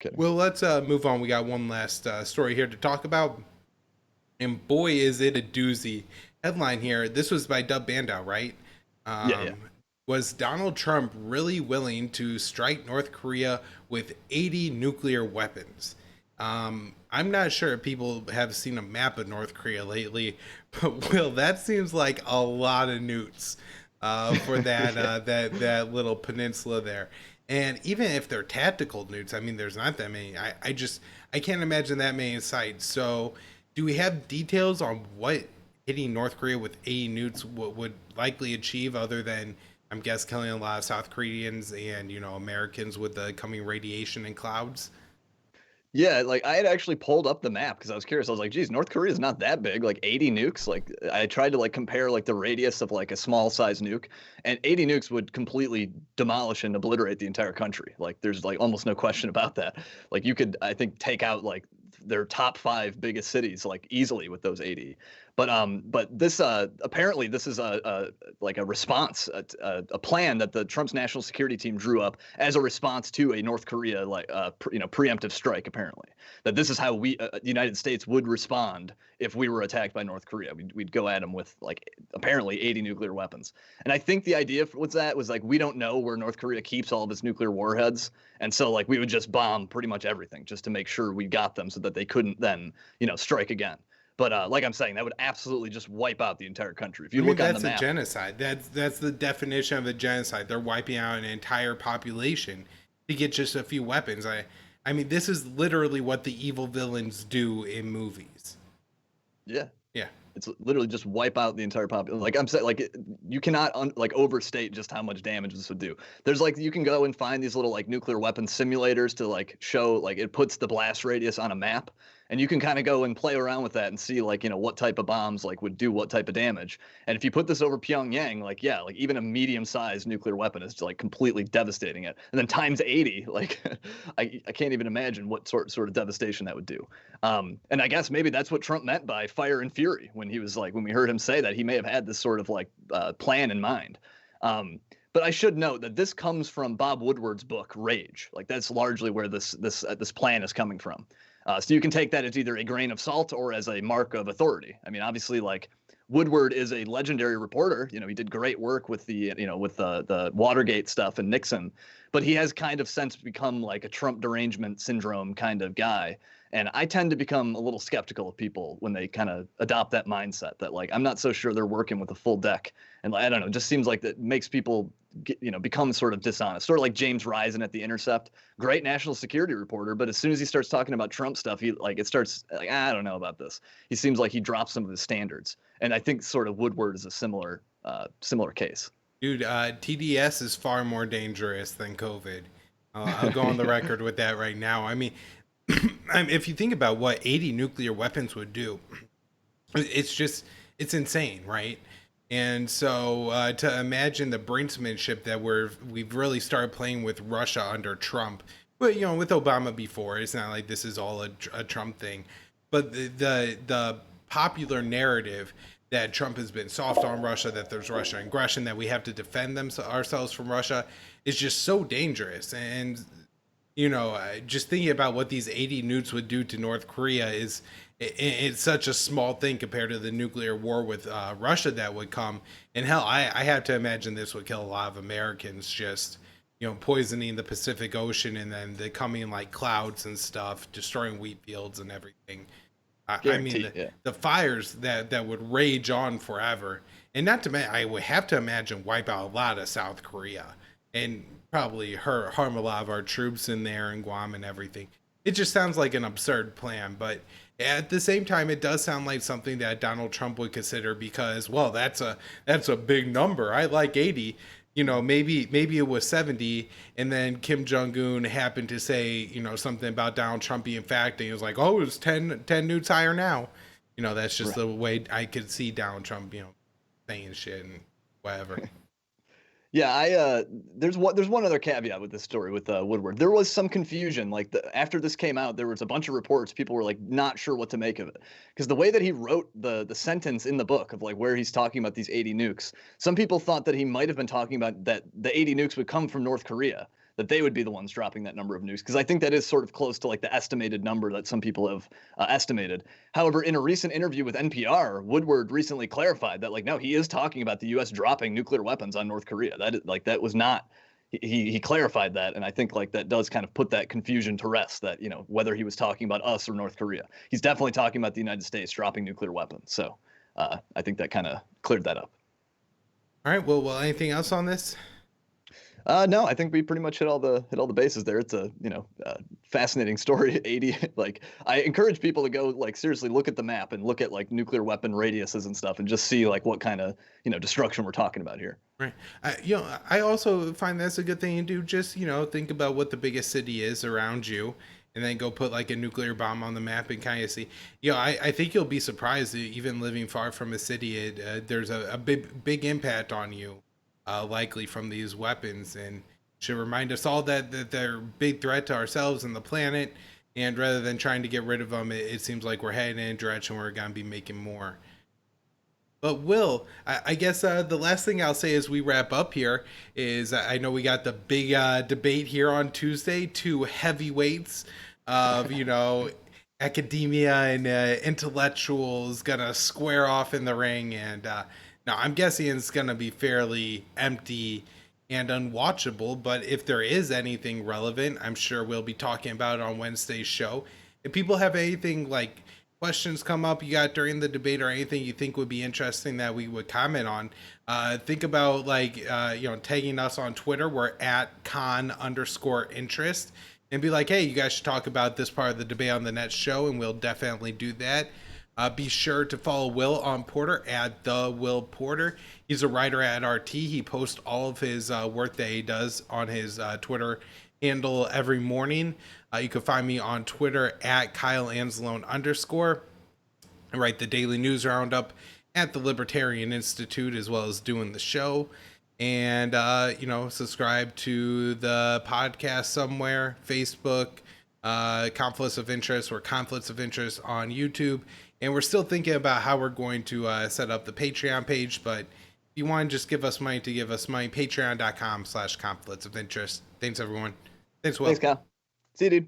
Kidding. Well, let's move on. We got one last story here to talk about, and boy, is it a doozy. Headline here. This was by Dub Bandow, right? Yeah, yeah. Um, was Donald Trump really willing to strike North Korea with 80 nuclear weapons? I'm not sure if people have seen a map of North Korea lately, but Will, that seems like a lot of nukes for that Yeah. that little peninsula there. And even if they're tactical nukes, I mean, there's not that many. I can't imagine that many sites. So, do we have details on what hitting North Korea with 80 nukes would likely achieve, other than I'm guess killing a lot of South Koreans and Americans with the coming radiation and clouds? Yeah, like I had actually pulled up the map because I was curious. I was like, geez, North Korea is not that big, like 80 nukes. Like I tried to like compare like the radius of like a small size nuke, and 80 nukes would completely demolish and obliterate the entire country. Like there's like almost no question about that. Like you could, I think, take out like their top five biggest cities like easily with those 80. But this apparently this is a like a response, a plan that the Trump's national security team drew up as a response to a North Korea like preemptive strike. Apparently, that this is how the United States would respond if we were attacked by North Korea. We'd go at them with like apparently 80 nuclear weapons. And I think the idea was like we don't know where North Korea keeps all of its nuclear warheads, and so like we would just bomb pretty much everything just to make sure we got them so that they couldn't then strike again. But like I'm saying, that would absolutely just wipe out the entire country. If I you mean, look on the that's a map, genocide. That's the definition of a genocide. They're wiping out an entire population to get just a few weapons. I mean, this is literally what the evil villains do in movies. yeah, Yeah. it's literally just wipe out the entire population. Like I'm saying, like you cannot like overstate just how much damage this would do. There's like you can go and find these little like nuclear weapon simulators to like show like it puts the blast radius on a map, and you can kind of go and play around with that and see like what type of bombs like would do what type of damage. And if you put this over Pyongyang, like yeah, like even a medium-sized nuclear weapon is like completely devastating it. And then times 80, like I can't even imagine what sort of devastation that would do. And I guess maybe that's what Trump meant by fire and fury when he was like, when we heard him say that, he may have had this sort of like plan in mind. But I should note that this comes from Bob Woodward's book Rage. Like that's largely where this plan is coming from. So you can take that as either a grain of salt or as a mark of authority. I mean, obviously, like Woodward is a legendary reporter. He did great work with the Watergate stuff and Nixon, but he has kind of since become like a Trump derangement syndrome kind of guy. And I tend to become a little skeptical of people when they kind of adopt that mindset that like I'm not so sure they're working with a full deck. And I don't know, it just seems like that makes people become sort of dishonest. Sort of like James Risen at The Intercept, great national security reporter, but as soon as he starts talking about Trump stuff, he like it starts like I don't know about this. He seems like he drops some of his standards. And I think sort of Woodward is a similar case. Dude, TDS is far more dangerous than COVID. I'll go on the record with that right now. I mean, if you think about what 80 nuclear weapons would do, it's insane, right? And so to imagine the brinksmanship that we've really started playing with Russia under Trump, but with Obama before, it's not like this is all a Trump thing, but the popular narrative that Trump has been soft on Russia, that there's Russian aggression, that we have to defend ourselves from Russia, is just so dangerous. And just thinking about what these 80 nukes would do to North Korea it's such a small thing compared to the nuclear war with Russia that would come. And hell, I have to imagine this would kill a lot of Americans, just poisoning the Pacific Ocean and then the coming like clouds and stuff, destroying wheat fields and everything. I mean, Guaranteed, yeah. the fires that would rage on forever, and not to mention, I would have to imagine wipe out a lot of South Korea, and probably harm a lot of our troops in there in Guam and everything. It just sounds like an absurd plan, but at the same time, it does sound like something that Donald Trump would consider because, well, that's a big number. I like 80. Maybe it was 70, and then Kim Jong Un happened to say, something about Donald Trump being fact, and he was like, oh, it's 10 newts higher now. That's just Right. the way I could see Donald Trump, saying shit and whatever. Yeah, there's one other caveat with this story with Woodward. There was some confusion. Like after this came out, there was a bunch of reports. People were like not sure what to make of it because the way that he wrote the sentence in the book of like where he's talking about these 80 nukes, some people thought that he might have been talking about that the 80 nukes would come from North Korea. that they would be the ones dropping that number of nukes, because I think that is sort of close to like the estimated number that some people have estimated. However, in a recent interview with NPR, Woodward recently clarified that like no, he is talking about the U.S. dropping nuclear weapons on North Korea. That was not. He clarified that, and I think like that does kind of put that confusion to rest, that whether he was talking about us or North Korea. He's definitely talking about the United States dropping nuclear weapons. So I think that kind of cleared that up. All right. Well, anything else on this? No, I think we pretty much hit all the bases there. It's a fascinating story. 80, like I encourage people to go like seriously look at the map and look at like nuclear weapon radiuses and stuff, and just see like what kind of destruction we're talking about here. Right. I also find that's a good thing to do. Just think about what the biggest city is around you, and then go put like a nuclear bomb on the map and kind of see. I think you'll be surprised that even living far from a city, there's a big impact on you. Likely from these weapons, and should remind us all that they're a big threat to ourselves and the planet. And rather than trying to get rid of them, it seems like we're heading in a direction where we're going to be making more. But Will, I guess the last thing I'll say as we wrap up here is I know we got the big debate here on Tuesday, two heavyweights of, academia and intellectuals gonna square off in the ring. And now I'm guessing it's gonna be fairly empty and unwatchable, but if there is anything relevant, I'm sure we'll be talking about it on Wednesday's show. If people have anything like questions come up you got during the debate, or anything you think would be interesting that we would comment on, think about tagging us on Twitter. We're at con_interest, and be like, hey, you guys should talk about this part of the debate on the next show, and we'll definitely do that. Be sure to follow Will on Porter at the Will Porter. He's a writer at RT. He posts all of his work that he does on his Twitter handle every morning. You can find me on Twitter at Kyle Anzalone _. I write the daily news roundup at the Libertarian Institute, as well as doing the show. And, subscribe to the podcast somewhere, Facebook, Conflicts of Interest, or Conflicts of Interest on YouTube. And we're still thinking about how we're going to set up the Patreon page. But if you want to just give us money, patreon.com/conflicts of interest. Thanks, everyone. Thanks, Will. Thanks, Kyle. See you, dude.